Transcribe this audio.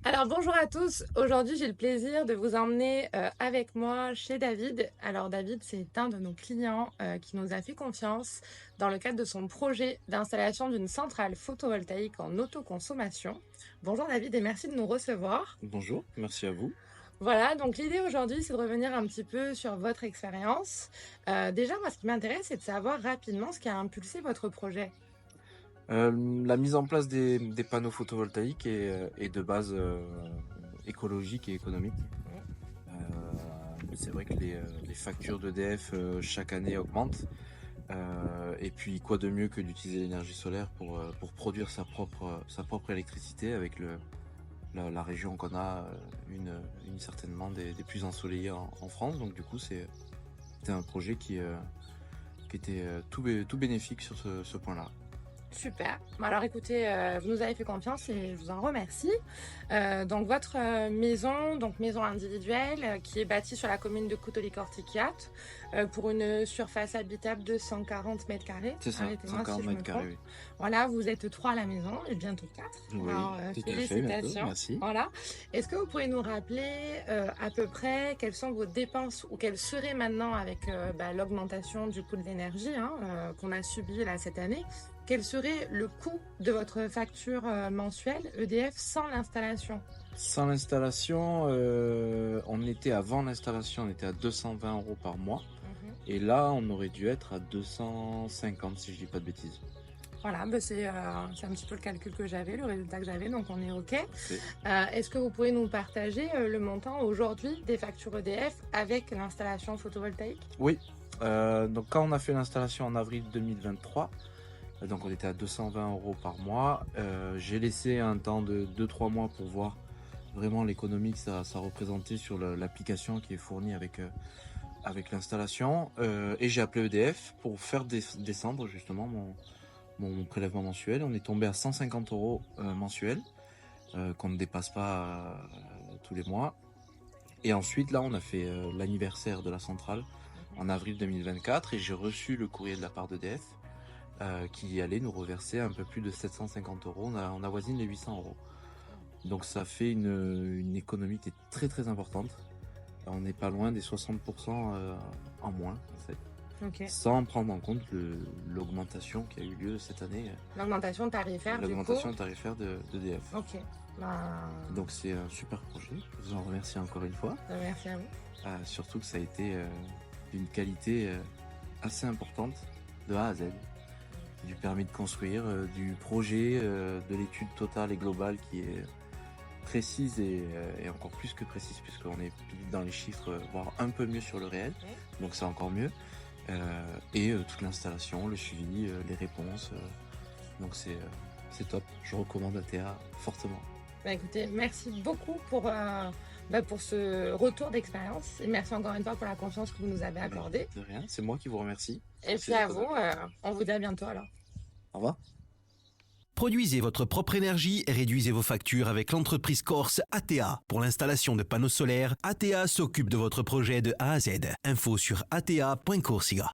Alors bonjour à tous, aujourd'hui j'ai le plaisir de vous emmener avec moi chez David. Alors David, c'est un de nos clients qui nous a fait confiance dans le cadre de son projet d'installation d'une centrale photovoltaïque en autoconsommation. Bonjour David et merci de nous recevoir. Bonjour, merci à vous. Voilà, donc l'idée aujourd'hui c'est de revenir un petit peu sur votre expérience. Déjà moi ce qui m'intéresse c'est de savoir rapidement ce qui a impulsé votre projet. La mise en place des panneaux photovoltaïques est de base écologique et économique. C'est vrai que les factures d'EDF chaque année augmentent. Et puis quoi de mieux que d'utiliser l'énergie solaire pour produire sa propre électricité avec la région qu'on a, une certainement des plus ensoleillées en France. Donc du coup c'était un projet qui était tout bénéfique sur ce point-là. Super. Bon, alors écoutez, vous nous avez fait confiance et je vous en remercie. Donc votre maison, donc maison individuelle, qui est bâtie sur la commune de Coutoli-Cortiquiat, pour une surface habitable de 140 mètres carrés. C'est ça, Arrêtez-moi 140 si je me mètres trompe. carrés, oui. Voilà, vous êtes 3 à la maison et bientôt 4. Oui, Alors tout à fait, bientôt, félicitations. merci. Voilà. Est-ce que vous pouvez nous rappeler à peu près quelles sont vos dépenses ou quelles seraient maintenant avec l'augmentation du coût de l'énergie qu'on a subi là cette année? Quel serait le coût de votre facture mensuelle EDF sans l'installation? Sans l'installation, avant l'installation, on était à 220 € par mois. Et là, on aurait dû être à 250 si je dis pas de bêtises. Voilà, c'est un petit peu le calcul que j'avais, le résultat que j'avais, donc on est OK. Parfait. Est-ce que vous pouvez nous partager le montant aujourd'hui des factures EDF avec l'installation photovoltaïque? Oui, donc quand on a fait l'installation en avril 2023, donc on était à 220 € par mois. J'ai laissé un temps de 2-3 mois pour voir vraiment l'économie que ça représentait sur l'application qui est fournie avec l'installation. Et j'ai appelé EDF pour faire descendre justement mon prélèvement mensuel. On est tombé à 150 € mensuels, qu'on ne dépasse pas tous les mois. Et ensuite, là, on a fait l'anniversaire de la centrale en avril 2024 et j'ai reçu le courrier de la part d'EDF qui allait nous reverser un peu plus de 750 €. On avoisine les 800 €. Donc ça fait une économie qui est très très importante. On n'est pas loin des 60% en moins en fait. OK. Sans prendre en compte l'augmentation qui a eu lieu cette année, L'augmentation tarifaire du coup? l'augmentation tarifaire d'EDF. OK. Donc c'est un super projet, je vous en remercie encore une fois. Merci à vous. Surtout que ça a été d'une qualité assez importante de A à Z. Du permis de construire, du projet, de l'étude totale et globale qui est précise et encore plus que précise puisqu'on est dans les chiffres, voire un peu mieux sur le réel, donc c'est encore mieux. Et toute l'installation, le suivi, les réponses, donc c'est top. Je recommande ATA fortement. Écoutez, merci beaucoup pour ce retour d'expérience et merci encore une fois pour la confiance que vous nous avez accordée. De rien, c'est moi qui vous remercie. Et puis à vous, on vous dit à bientôt alors. Au revoir. Produisez votre propre énergie et réduisez vos factures avec l'entreprise corse ATA. Pour l'installation de panneaux solaires, ATA s'occupe de votre projet de A à Z. Info sur ata.corsica.